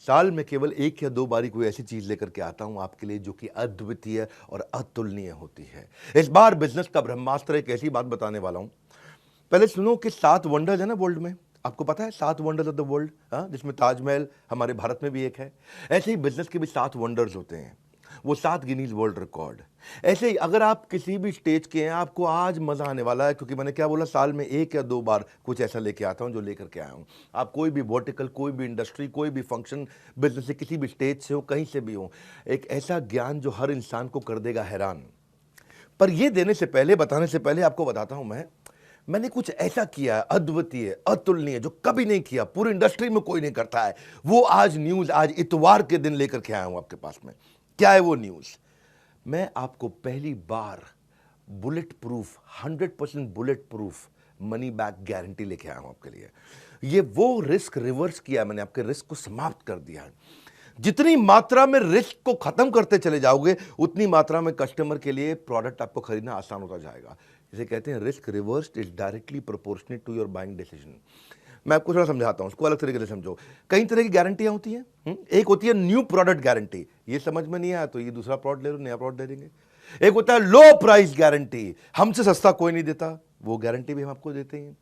साल में केवल एक या दो बारी कोई ऐसी चीज लेकर के आता हूं आपके लिए जो कि अद्वितीय और अतुलनीय होती है। इस बार बिजनेस का ब्रह्मास्त्र एक ऐसी बात बताने वाला हूं। पहले सुनो कि 7 वंडर्स है ना वर्ल्ड में। आपको पता है 7 वंडर्स ऑफ द वर्ल्ड, जिसमें ताजमहल हमारे भारत में भी एक है। ऐसे ही बिजनेस के भी 7 वंडर्स होते हैं। वो 7 गिनीज वर्ल्ड रिकॉर्ड। ऐसे ही अगर आप किसी भी स्टेज के हैं, आपको आज मजा आने वाला है, क्योंकि मैंने क्या बोला, साल में एक या दो बार कुछ ऐसा लेके आता हूं जो लेकर के आया हूं। आप कोई भी वर्टिकल, कोई भी इंडस्ट्री, कोई भी फंक्शन, बिजनेस से किसी भी स्टेज से हो, कहीं से भी हो, एक ऐसा ज्ञान जो हर इंसान को कर देगा हैरान। पर ये देने से पहले, बताने से पहले आपको बताता हूं मैंने कुछ ऐसा किया है अद्वितीय, अतुलनीय, जो कभी नहीं किया, पूरी इंडस्ट्री में कोई नहीं करता है। वो आज न्यूज, आज इतवार के दिन लेकर के आया हूं आपके पास में। क्या है वो न्यूज? मैं आपको पहली बार bullet proof, 100% bullet proof money back guarantee लेके आया हूं आपके लिए। ये वो रिस्क रिवर्स किया है मैंने, आपके रिस्क को समाप्त कर दिया है। जितनी मात्रा में रिस्क को खत्म करते चले जाओगे, उतनी मात्रा में कस्टमर के लिए प्रोडक्ट आपको खरीदना आसान होता जाएगा। इसे कहते हैं risk reversed is directly proportionate to your buying decision. मैं आपको थोड़ा समझाता हूं, उसको अलग तरीके से समझो। कई तरह की गारंटियां होती हैं। एक होती है न्यू प्रोडक्ट गारंटी, ये समझ में नहीं आया तो ये दूसरा प्रोडक्ट ले लो, नया प्रोडक्ट दे देंगे। एक होता है लो प्राइस गारंटी, हमसे सस्ता कोई नहीं देता, वो गारंटी भी हम आपको देते हैं।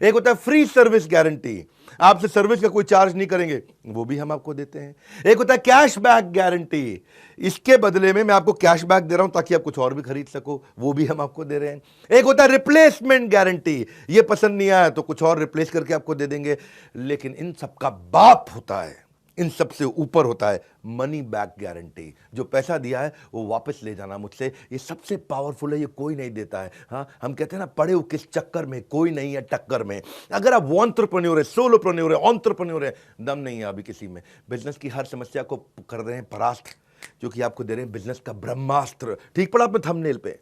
एक होता है फ्री सर्विस गारंटी, आपसे सर्विस का कोई चार्ज नहीं करेंगे, वो भी हम आपको देते हैं। एक होता है कैश बैक गारंटी, इसके बदले में मैं आपको कैश बैक दे रहा हूं ताकि आप कुछ और भी खरीद सको, वो भी हम आपको दे रहे हैं। एक होता है रिप्लेसमेंट गारंटी, ये पसंद नहीं आया तो कुछ और रिप्लेस करके आपको दे देंगे। लेकिन इन सबका बाप होता है, इन सबसे ऊपर होता है मनी बैक गारंटी। जो पैसा दिया है वो वापस ले जाना मुझसे, ये सबसे पावरफुल है, ये कोई नहीं देता है। हाँ, हम कहते हैं ना, पड़े हो किस चक्कर में, कोई नहीं है टक्कर में। अगर आप एंटरप्रेन्योर है, सोलोप्रेन्योर है, एंटरप्रेन्योर है, दम नहीं है अभी किसी में, बिजनेस की हर समस्या को कर रहे हैं परास्त, जो कि आपको दे रहे हैं बिजनेस का ब्रह्मास्त्र। ठीक पड़ा आपने थंबनेल पे।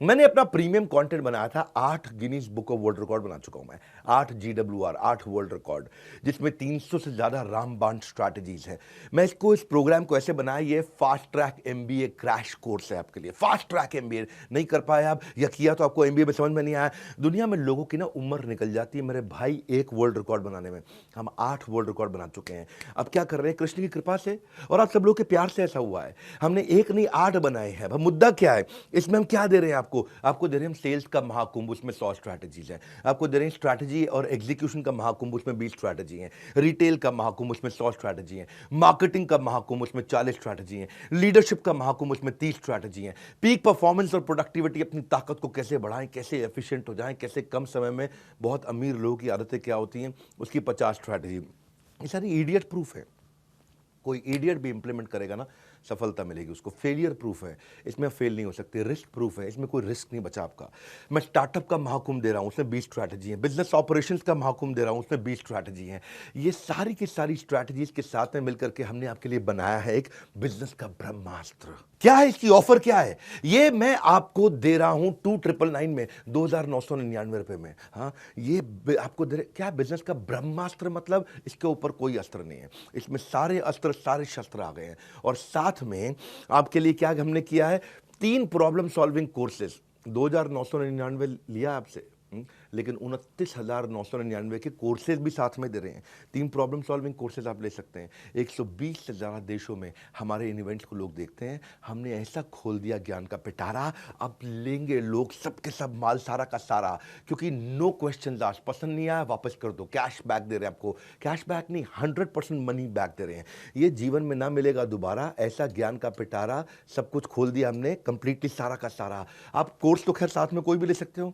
मैंने अपना प्रीमियम कंटेंट बनाया था, 8 Guinness book of world record बना चुका हूं मैं, 8 GWR, 8 वर्ल्ड रिकॉर्ड, जिसमें 300 से ज्यादा रामबाण स्ट्रैटेजीज है। मैं इसको, इस प्रोग्राम को ऐसे बनाया, ये fast track MBA crash course है आपके लिए। फास्ट ट्रैक MBA नहीं कर पाए आप, या किया तो आपको MBA में समझ में नहीं आया। दुनिया में लोगों की ना उम्र निकल जाती है मेरे भाई एक वर्ल्ड रिकॉर्ड बनाने में, हम 8 वर्ल्ड रिकॉर्ड बना चुके हैं। अब क्या कर रहे हैं, कृष्ण की कृपा से और आप सब लोग के प्यार से ऐसा हुआ है, हमने एक नहीं 8 बनाए हैं। अब मुद्दा क्या है, इसमें हम क्या दे रहे हैं आपको दे रहे हैं हम सेल्स का महाकुंभ, उसमें 100 स्ट्रैटेजीज हैं। आपको दे रहे हैं स्ट्रैटेजी और एग्जीक्यूशन का महाकुंभ, उसमें 20 स्ट्रैटेजी हैं। रिटेल का महाकुंभ, उसमें 100 स्ट्रैटेजी हैं। मार्केटिंग का महाकुंभ, उसमें 40 स्ट्रैटेजी हैं। लीडरशिप का महाकुंभ, उसमें 30 स्ट्रैटेजी हैं। पीक परफॉर्मेंस और प्रोडक्टिविटी, अपनी ताकत को कैसे बढ़ाएं, कैसे एफिशिएंट हो जाएं, कैसे कम समय में, बहुत अमीर लोगों की आदतें क्या होती हैं, उसकी 50 स्ट्रैटेजी। ये सारी इडियट प्रूफ है, कोई इडियट भी इंप्लीमेंट करेगा ना, सफलता मिलेगी उसको। फेलियर प्रूफ है, इसमें फेल नहीं हो सकते। रिस्क प्रूफ है, इसमें कोई रिस्क नहीं बचा आपका। मैं स्टार्टअप का महाकुंभ दे रहा हूं, उसमें 20 स्ट्रैटेजी है। बिजनेस ऑपरेशंस का महाकुंभ दे रहा हूं, उसमें 20 स्ट्रैटेजी है। ये सारी की सारी स्ट्रैटेजीज के साथ में मिलकर के हमने आपके लिए बनाया है एक बिजनेस का ब्रह्मास्त्र। क्या है इसकी ऑफर, क्या है ये, मैं आपको दे रहा हूं 2999 में, 2999 रुपए में। हाँ, ये आपको दे रहे, क्या बिजनेस का ब्रह्मास्त्र मतलब इसके ऊपर कोई अस्त्र नहीं है, इसमें सारे अस्त्र, सारे शस्त्र आ गए हैं। और साथ में आपके लिए क्या हमने किया है, 3 प्रॉब्लम सॉल्विंग कोर्सेज। 2999 लिया आपसे, लेकिन 29,999 के कोर्सेज भी साथ में दे रहे हैं। 3 प्रॉब्लम सॉल्विंग कोर्सेज आप ले सकते हैं। 120 से ज़्यादा देशों में हमारे इन इवेंट्स को लोग देखते हैं। हमने ऐसा खोल दिया ज्ञान का पिटारा, अब लेंगे लोग सब के सब माल सारा का सारा, क्योंकि नो क्वेश्चन आस्क्ड, पसंद नहीं आया वापस कर दो, कैश बैक दे रहे हैं आपको। कैश बैक नहीं, 100% मनी बैक दे रहे हैं। ये जीवन में ना मिलेगा दोबारा, ऐसा ज्ञान का पिटारा, सब कुछ खोल दिया हमने कंप्लीटली, सारा का सारा। आप कोर्स तो खैर साथ में कोई भी ले सकते हो।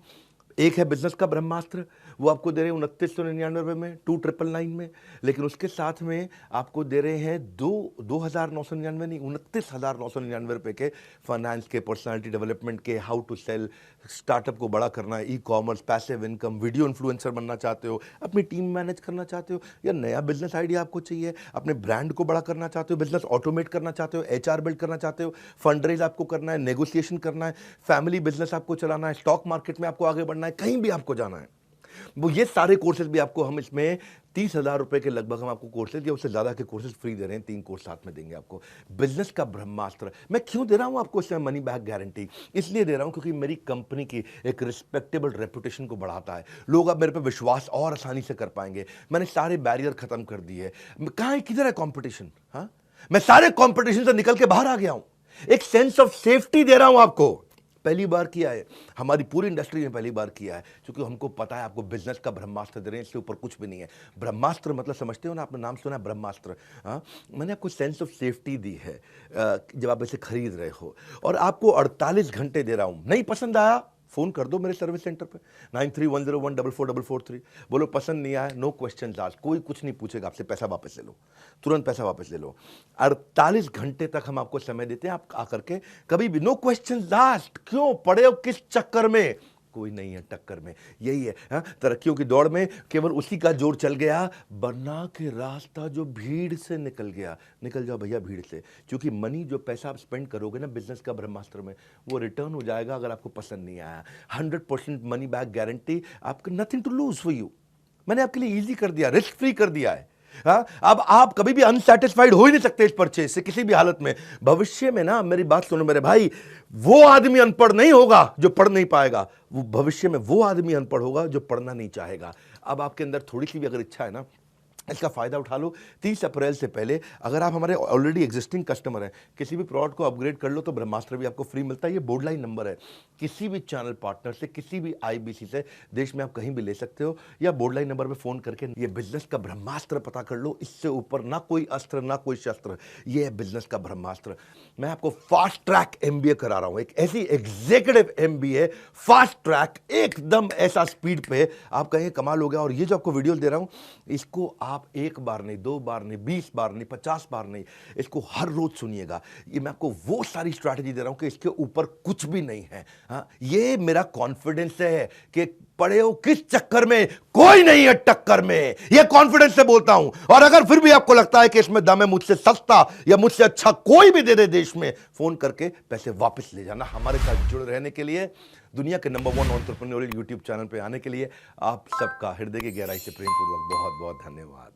एक है बिजनेस का ब्रह्मास्त्र, वो आपको दे रहे हैं 2999 में, 2999 में। लेकिन उसके साथ में आपको दे रहे हैं 2,999 नहीं, 29,999 रुपए के फाइनेंस के, पर्सनालिटी डेवलपमेंट के, हाउ टू सेल, स्टार्टअप को बड़ा करना, e commerce, passive income, video influencer बनना चाहते हो, अपनी टीम मैनेज करना चाहते हो, या नया बिजनेस आइडिया आपको चाहिए, अपने ब्रांड को बड़ा करना चाहते हो, बिजनेस ऑटोमेट करना चाहते हो, HR बिल्ड करना चाहते हो, फंड रेज आपको करना है, नेगोशिएशन करना है, फैमिली बिजनेस आपको चलाना है, स्टॉक मार्केट में आपको आगे बढ़ना है, कहीं भी आपको जाना है, वो ये सारे कोर्सेज भी आपको हम इसमें 30,000 रुपए के लगभग हम आपको कोर्सेज या उससे ज़्यादा के कोर्सेज फ्री दे रहे हैं। 3 कोर्स साथ में देंगे आपको। बिजनेस का ब्रह्मास्त्र। मैं क्यों दे रहा हूं आपको इसमें मनी बैक गारंटी? इसलिए दे रहा हूं क्योंकि मेरी कंपनी की एक रिस्पेक्टेबल रेपुटेशन को बढ़ाता है। लोग अब मेरे पे विश्वास और आसानी से कर पाएंगे। मैंने सारे बैरियर खत्म कर दिए। कहाँ है, किधर है कॉम्पिटिशन? हाँ, मैं सारे कॉम्पिटिशन से निकल के बाहर आ गया हूं। एक सेंस ऑफ सेफ्टी दे रहा हूं आपको। पहली बार किया है, हमारी पूरी इंडस्ट्री ने पहली बार किया है, क्योंकि हमको पता है आपको बिजनेस का ब्रह्मास्त्र दे रहे हैं, इससे ऊपर कुछ भी नहीं है। ब्रह्मास्त्र मतलब समझते हो ना, आपने नाम सुना है ब्रह्मास्त्र? हाँ, मैंने आपको सेंस ऑफ सेफ्टी दी है जब आप इसे खरीद रहे हो, और आपको 48 घंटे दे रहा हूं। नहीं पसंद आया, फोन कर दो मेरे सर्विस सेंटर पे 9310144443। बोलो पसंद नहीं आया, नो क्वेश्चन आस्क्ड, कोई कुछ नहीं पूछेगा आपसे, पैसा वापस ले लो, तुरंत पैसा वापस ले लो। 48 घंटे तक हम आपको समय देते हैं, आप आकर के कभी भी, नो क्वेश्चन आस्क्ड। क्यों पड़े हो किस चक्कर में? कोई नहीं है टक्कर में, यही है। हाँ, तरक्कियों की दौड़ में केवल उसी का जोर चल गया, वरना के रास्ता जो भीड़ से निकल गया। निकल जाओ भैया भीड़ से, क्योंकि मनी, जो पैसा आप स्पेंड करोगे ना बिजनेस का ब्रह्मास्त्र में, वो रिटर्न हो जाएगा अगर आपको पसंद नहीं आया। 100% मनी बैक गारंटी, आपको nothing to lose for you. मैंने आपके लिए इजी कर दिया, रिस्क फ्री कर दिया है। हाँ, अब आप कभी भी अनसेटिस्फाइड हो ही नहीं सकते इस परचेज से किसी भी हालत में। भविष्य में ना, मेरी बात सुनो मेरे भाई, वो आदमी अनपढ़ नहीं होगा जो पढ़ नहीं पाएगा, वो भविष्य में वो आदमी अनपढ़ होगा जो पढ़ना नहीं चाहेगा। अब आपके अंदर थोड़ी सी भी अगर इच्छा है ना, इसका फायदा उठा लो। 30 अप्रैल से पहले अगर आप हमारे ऑलरेडी एग्जिस्टिंग कस्टमर हैं, किसी भी प्रोडक्ट को अपग्रेड कर लो तो ब्रह्मास्त्र भी आपको फ्री मिलता है। ये बोर्ड लाइन नंबर है, किसी भी चैनल पार्टनर से, किसी भी आईबीसी से, देश में आप कहीं भी ले सकते हो, या बोर्ड लाइन नंबर पे फोन करके ये बिजनेस का ब्रह्मास्त्र पता कर लो। इससे ऊपर ना कोई अस्त्र ना कोई शस्त्र, ये है बिजनेस का ब्रह्मास्त्र। मैं आपको फास्ट ट्रैक एमबीए करा रहा हूं, एक ऐसी एग्जीक्यूटिव एमबीए, फास्ट ट्रैक, एकदम ऐसा स्पीड पे, आप कहेंगे कमाल हो गया। और ये जो आपको वीडियो दे रहा हूं, इसको आप एक बार नहीं, 2 बार नहीं, 20 बार नहीं, 50 बार नहीं, इसको हर रोज सुनिएगा। ये मैं आपको वो सारी स्ट्रैटेजी दे रहा हूं कि इसके ऊपर कुछ भी नहीं है। हाँ, ये मेरा कॉन्फिडेंस है कि पड़े हो किस चक्कर में, कोई नहीं है टक्कर में, ये कॉन्फिडेंस से बोलता हूं। और अगर फिर भी आपको लगता है कि इसमें दम है, मुझसे सस्ता या मुझसे अच्छा कोई भी दे दे देश में, फोन करके पैसे वापस ले जाना। हमारे साथ जुड़े रहने के लिए, दुनिया के नंबर 1 एंटरप्रेन्योरियल यूट्यूब चैनल पे आने के लिए आप सबका हृदय की गहराई से प्रेम पूर्वक बहुत बहुत धन्यवाद।